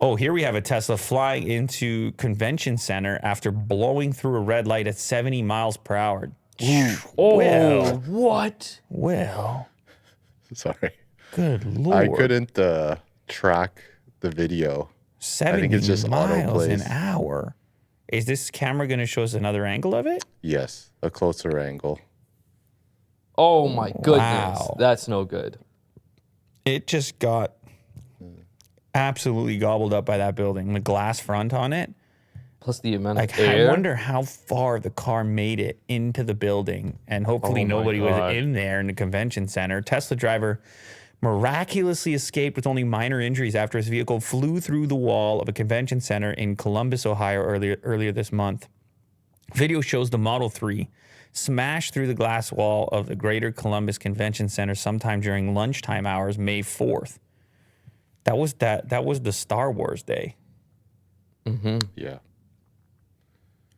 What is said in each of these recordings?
Oh, here we have a Tesla flying into convention center after blowing through a red light at 70 miles per hour. Oh, what? Well, Sorry. good Lord. I couldn't track the video. 70 I think it's just miles an autoplays. hour. Is this camera going to show us another angle of it? Yes, a closer angle. Oh my goodness. Wow. That's no good. It just got absolutely gobbled up by that building. The glass front on it. Plus the amount Like, of air. I wonder how far the car made it into the building, and hopefully Oh my nobody was God. in there in the convention center. Tesla driver miraculously escaped with only minor injuries after his vehicle flew through the wall of a convention center in Columbus, Ohio earlier this month. Video shows the Model 3 smashed through the glass wall of the Greater Columbus Convention Center sometime during lunchtime hours, May 4th. That was the Star Wars day. Yeah.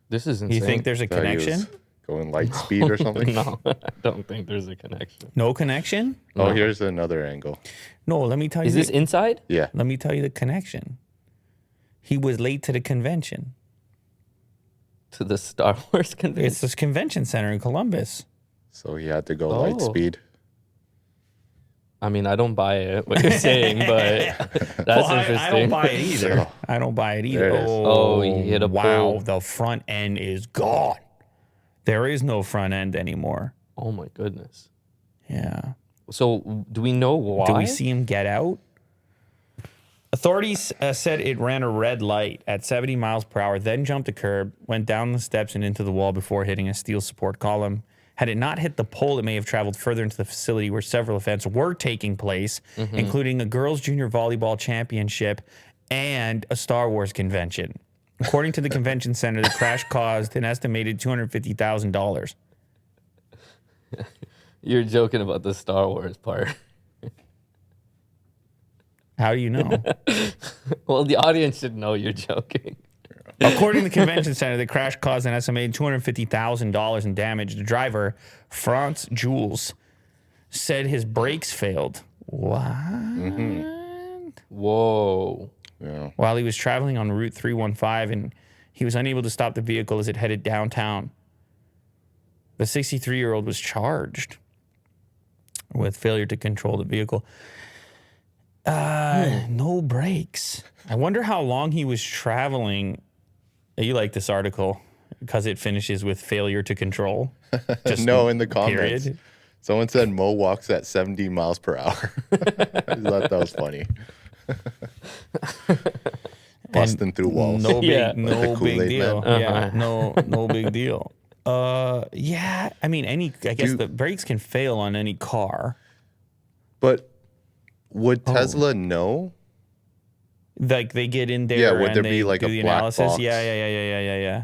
This is insane. You think there's a Thought he was connection? Going light speed or something? No, I don't think there's a connection. No connection? Oh, here's another angle. No, let me tell you. Is this inside? Yeah. Let me tell you the connection. He was late to the convention. To the Star Wars convention? It's this convention center in Columbus. So he had to go light speed. I mean, I don't buy it, what you're saying, but that's interesting. I don't buy it either. I don't buy it either. There it is. Oh, he hit a wow. pole. The front end is gone. There is no front end anymore. Oh my goodness. Yeah. So do we know why? Do we see him get out? Authorities said it ran a red light at 70 miles per hour, then jumped a curb, went down the steps and into the wall before hitting a steel support column. Had it not hit the pole, it may have traveled further into the facility where several events were taking place, including a girls' junior volleyball championship and a Star Wars convention. According to the convention center, the crash caused an estimated $250,000. You're joking about the Star Wars part. How do you know? Well, the audience should know you're joking. According to the convention center, the crash caused an estimated $250,000 in damage. The driver, Franz Jules, said his brakes failed. What? Whoa. Yeah. While he was traveling on Route 315, and he was unable to stop the vehicle as it headed downtown. The 63-year-old was charged with failure to control the vehicle. No brakes. I wonder how long he was traveling. You like this article because it finishes with failure to control. Just No, in the comments. period. Someone said Mo walks at 70 miles per hour. I thought that was funny. Busting through walls. No big, Yeah. no Like the big Kool-Aid deal. man. Yeah, no big deal. Yeah. I mean, I guess the brakes can fail on any car. But would Tesla know? Like they get in there. Yeah, would and there they be like do a the black analysis? box? Yeah.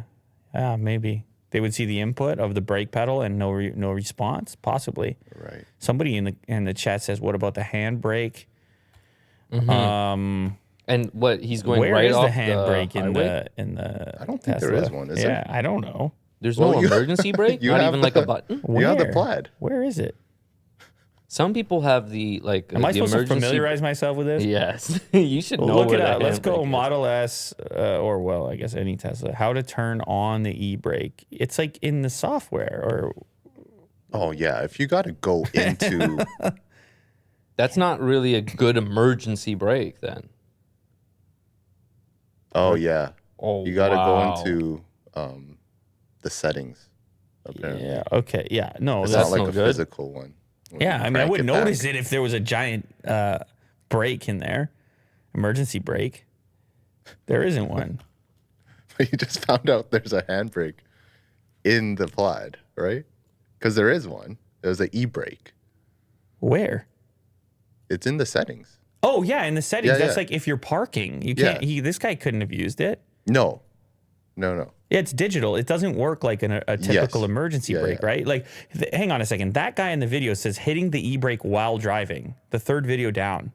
Yeah, maybe they would see the input of the brake pedal and no response. Possibly. Right. Somebody in the chat says, "What about the handbrake?" And what, he's going Where right is off the handbrake in highway? the? I don't think there Tesla? is one, is yeah, there? I don't know. There's Well, no you- emergency brake? you Not have even like a the- button? You have the Where? plaid. Where is it? Some people have the, like, Am I the supposed to emergency... familiarize myself with this? Yes. You should know Look where it the up. Let's go handbrake is. Model S, or well, I guess any Tesla. How to turn on the e-brake. It's like in the software, or Oh, yeah. If you got to go into. That's not really a good emergency brake then. Oh, yeah. Oh, You got to wow. go into the settings. Apparently. yeah, okay, yeah, no, It's that's not like no a good. physical one. When yeah. you I mean, I crank would it notice back. it if there was a giant brake in there, emergency brake. There isn't one. But you just found out there's a handbrake in the plaid, right? Because there is one. There's an e-brake. Where? It's in the settings. Oh yeah, in the settings. Yeah, That's yeah. like if you're parking, you Yeah. can't. This guy couldn't have used it. No. Yeah, it's digital. It doesn't work like a typical Yes. emergency Yeah, brake, yeah. right? Like, hang on a second. That guy in the video says hitting the e-brake while driving. The third video down.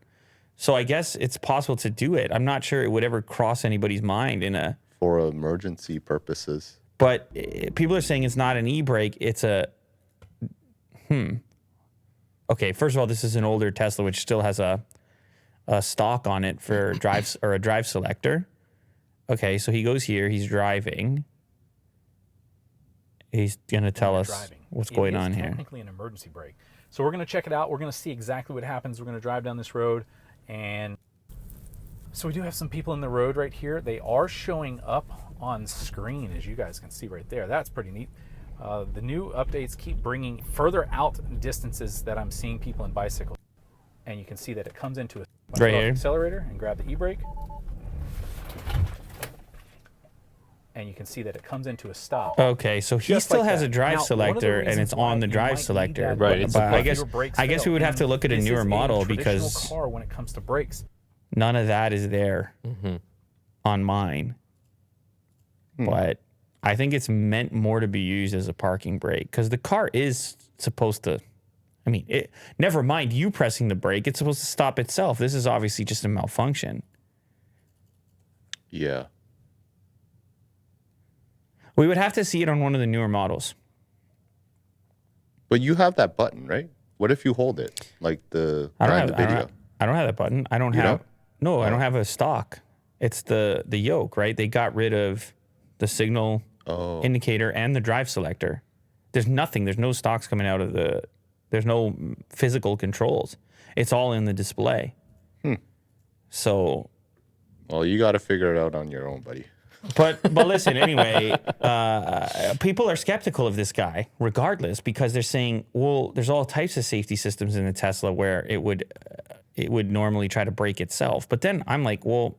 So I guess it's possible to do it. I'm not sure it would ever cross anybody's mind in a. For emergency purposes. But people are saying it's not an e-brake. It's a. Okay, first of all, this is an older Tesla, which still has a a stock on it for drives or a drive selector. Okay, so he goes here. He's driving. He's gonna tell us what's going on here. Technically, an emergency brake. So we're gonna check it out. We're gonna see exactly what happens. We're gonna drive down this road, and so we do have some people in the road right here. They are showing up on screen, as you guys can see right there. That's pretty neat. The new updates keep bringing further out distances that I'm seeing people in bicycles. And you can see that it comes into a Right here. accelerator and grab the e-brake. And you can see that it comes into a stop. Okay, so he Just still like has that. a drive Now, one of the selector, and reasons it's on why the you drive might need selector. that Right, it's But a I guess we would have to look at a This newer is model traditional because car when it comes to brakes. none of that is there on mine. But I think it's meant more to be used as a parking brake because the car is supposed to. I mean, never mind you pressing the brake; it's supposed to stop itself. This is obviously just a malfunction. Yeah. We would have to see it on one of the newer models. But you have that button, right? What if you hold it, like the I grind the video? I don't have that button. I don't You have. don't? No, I don't have a stock. It's the yoke, right? They got rid of the signal indicator and the drive selector. There's nothing. There's no stocks coming out of the. There's no physical controls. It's all in the display. So. Well, you got to figure it out on your own, buddy. But listen, anyway, people are skeptical of this guy regardless because they're saying, well, there's all types of safety systems in the Tesla where it would normally try to break itself. But then I'm like, well,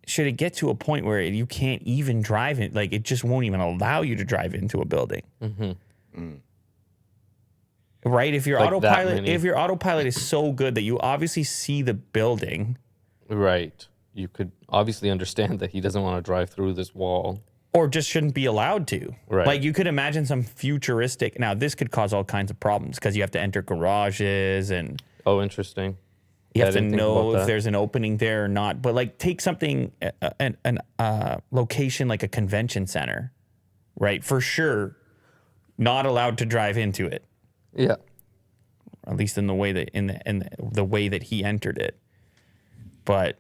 should it get to a point where you can't even drive it? Like it just won't even allow you to drive into a building. Right? If your autopilot is so good that you obviously see the building. Right. You could obviously understand that he doesn't want to drive through this wall. Or just shouldn't be allowed to. Right. Like you could imagine some futuristic. Now, this could cause all kinds of problems because you have to enter garages and Oh, interesting. you have to didn't think know about if that. there's an opening there or not. But like take something, an location like a convention center, right? For sure, not allowed to drive into it. Yeah. At least in the way that in the way that he entered it. But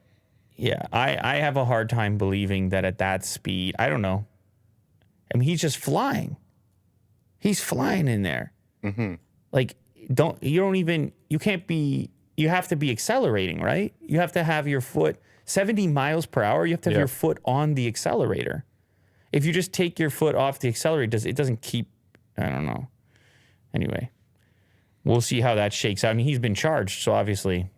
yeah, I have a hard time believing that at that speed. I don't know. I mean, he's just flying. He's flying in there. Like, you can't be, you have to be accelerating, right? You have to have your foot 70 miles per hour. You have to have your foot on the accelerator. If you just take your foot off the accelerator, it doesn't keep, I don't know. Anyway, we'll see how that shakes out. I mean, he's been charged, so obviously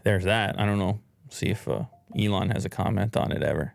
there's that. I don't know. See if Elon has a comment on it ever.